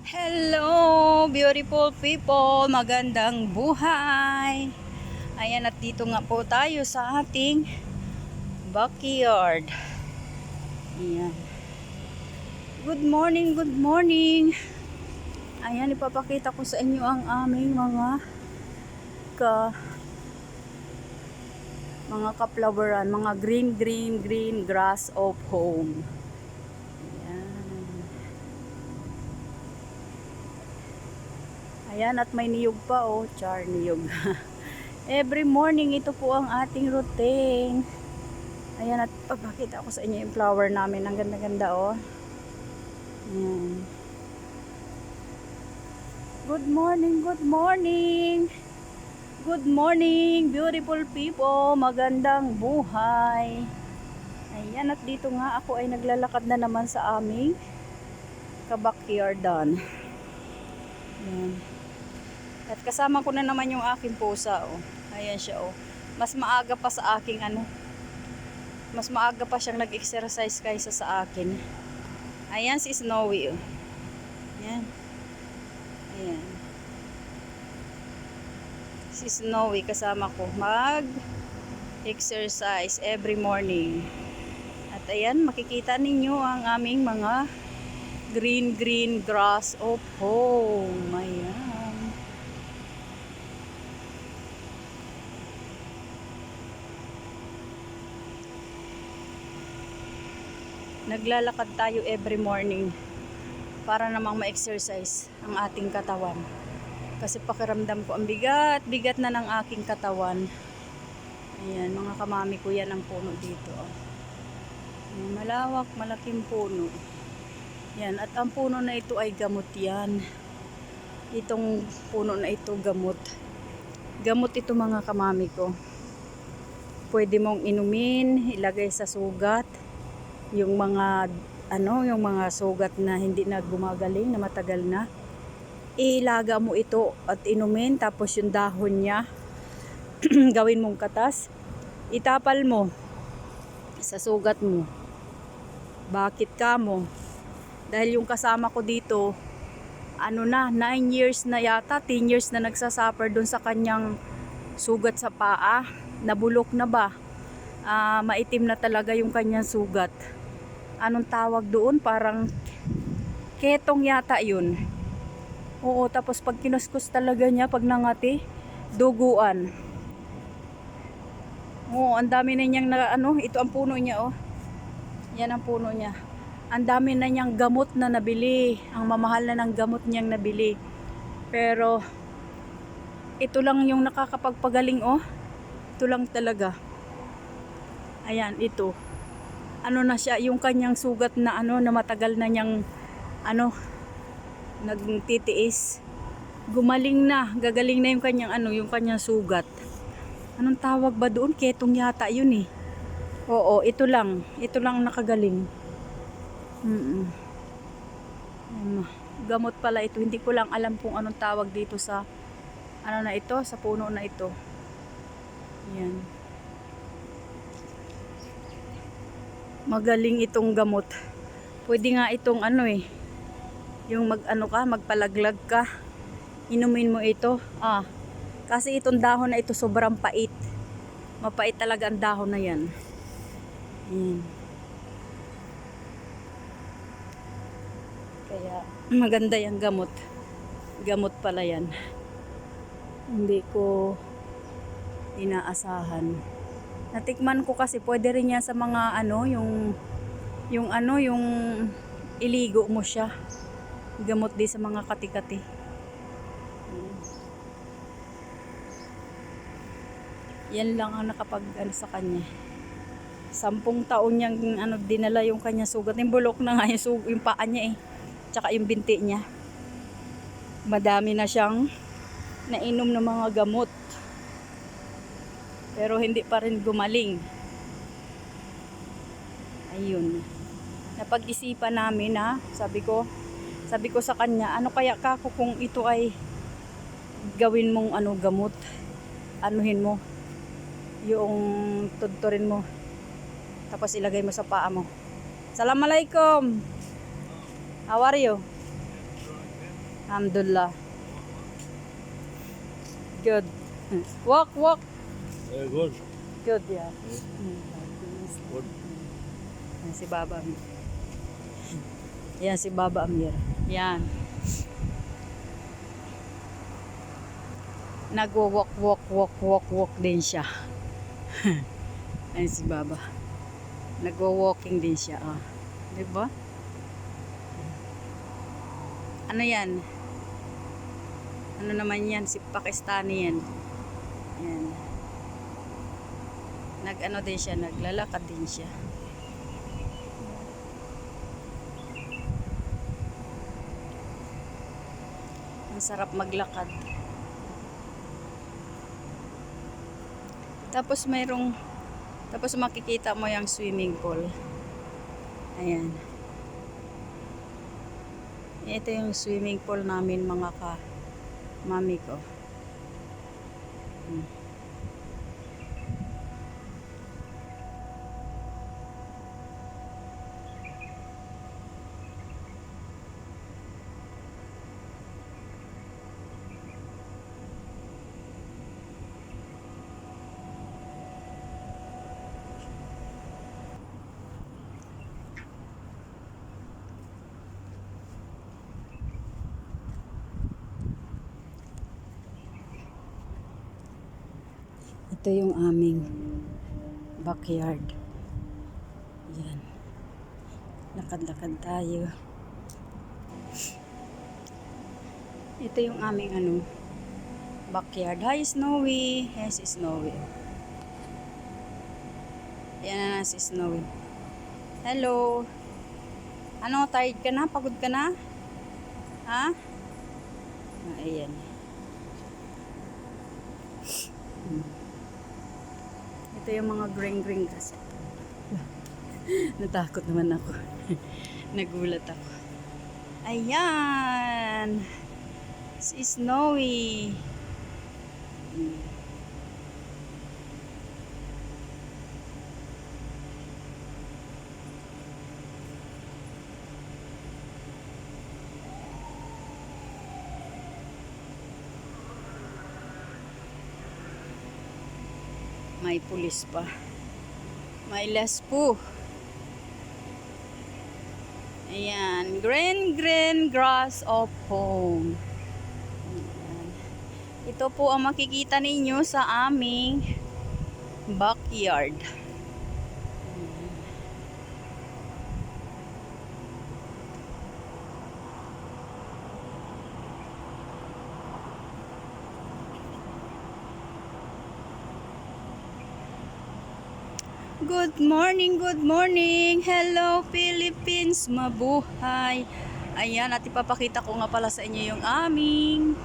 Hello, beautiful people! Magandang buhay! Ayan, at dito nga po tayo sa ating backyard. Ayan. Good morning, good morning! Ayan, ipapakita ko sa inyo ang aming mga kaplawaran, mga green grass of home. Ayan, at may niyog pa, oh, char niyog. Every morning, ito po ang ating routine. Ayan, at papakita ko sa inyo yung flower namin. Ang ganda-ganda, oh. Ayan. Good morning, good morning. Good morning, beautiful people. Magandang buhay. Ayan, at dito nga ako ay naglalakad na naman sa aming kabackyardan. Ayan. At kasama ko na naman yung aking pusa, oh. Ayan siya, oh. Mas maaga pa sa aking mas maaga pa siyang nag-exercise kaysa sa akin. Ayan si Snowy, oh. Ayan. Ayan. Si Snowy kasama ko mag-exercise every morning. At ayan, makikita ninyo ang aming mga green grass of home. Ayan. Naglalakad tayo every morning para namang ma-exercise ang ating katawan. Kasi pakiramdam ko ang bigat na ng aking katawan. Ayan, mga kamami ko, yan ang puno dito. Ayan, malawak, malaking puno. Yan, at ang puno na ito ay gamot yan. Itong puno na ito gamot. Gamot ito, mga kamami ko. Pwede mong inumin, ilagay sa sugat. Yung mga sugat na hindi na gumagaling, na matagal na, ilaga mo ito at inumin, tapos yung dahon niya gawin mong katas, itapal mo sa sugat mo. Bakit ka mo? Dahil yung kasama ko dito, 9 years na yata, 10 years na nagsasuffer doon sa kanyang sugat sa paa. Nabulok na ba? Maitim na talaga yung kanyang sugat. Anong tawag doon? Parang ketong yata yun. Oo, tapos pag kinuskus talaga niya, pag nangati, duguan. Oo, ang dami na niyang ito ang puno niya, oh. Yan ang puno niya. Ang dami na niyang gamot na nabili. Ang mamahal na ng gamot niyang nabili. Pero ito lang yung nakakapagpagaling, oh. Ito lang talaga. Ayan, ito. Na siya, yung kanyang sugat na na matagal na niyang nagtitiis. Gumaling na, gagaling na yung kanyang yung kanyang sugat. Anong tawag ba doon? Ketong yata yun, eh. Oo, ito lang nakagaling. Gamot pala ito. Hindi ko lang alam kung anong tawag dito sa na ito, sa puno na ito. Yan. Magaling itong gamot. Pwede nga itong yung magpalaglag ka. Inumin mo ito. Kasi itong dahon na ito sobrang pait. Mapait talaga ang dahon na yan. Kaya maganda yung gamot. Gamot pala yan. Hindi ko inaasahan. Natikman ko kasi pwede rin yan sa mga yung iligo mo siya. Gamot din sa mga kati-kati. Yan lang ang nakapag sa kanya. 10 taon niyang dinala yung kanya sugat. Yung bulok na nga yung paa niya, eh. Tsaka yung binti niya. Madami na siyang nainom ng mga gamot. Pero hindi pa rin gumaling. Ayun. Napag-isipan namin na, sabi ko sa kanya, ano kaya kako kung ito ay gawin mong gamot. Anuhin mo. Yung tudturin mo. Tapos ilagay mo sa paa mo. Assalamualaikum. How are you? Alhamdulillah. Good. Walk, walk. Very good. Good, yeah. Good. Yan si Baba Amir. Yan si Baba Amir. Yan. Nagwo-walk, walk, walk, walk, walk din siya. Yan si Baba. Nagwo-walking din siya. Ah. Diba? Ano yan? Ano naman yan? Si Pakistani yan. Yan. Nag-ano din siya, naglalakad din siya. Ang sarap maglakad. Tapos makikita mo yung swimming pool. Ayan. Ito yung swimming pool namin mga mami ko. Ito yung aming backyard. Yan. Lakad-lakad tayo. Ito yung aming backyard. Hi, Snowy. Yes, Snowy. Yan na si Snowy. Hello. Ano, tired ka na? Pagod ka na? Ha? Ayan. Ito yung mga green kasi. Natakot naman ako. Nagulat ako. Ayan. Si Snowy. May pulis pa. May less po. Ayan. Green grass of home. Ayan. Ito po ang makikita ninyo sa aming backyard. Good morning, good morning. Hello Philippines, mabuhay. Ayan, at ipapakita ko nga pala sa inyo yung aming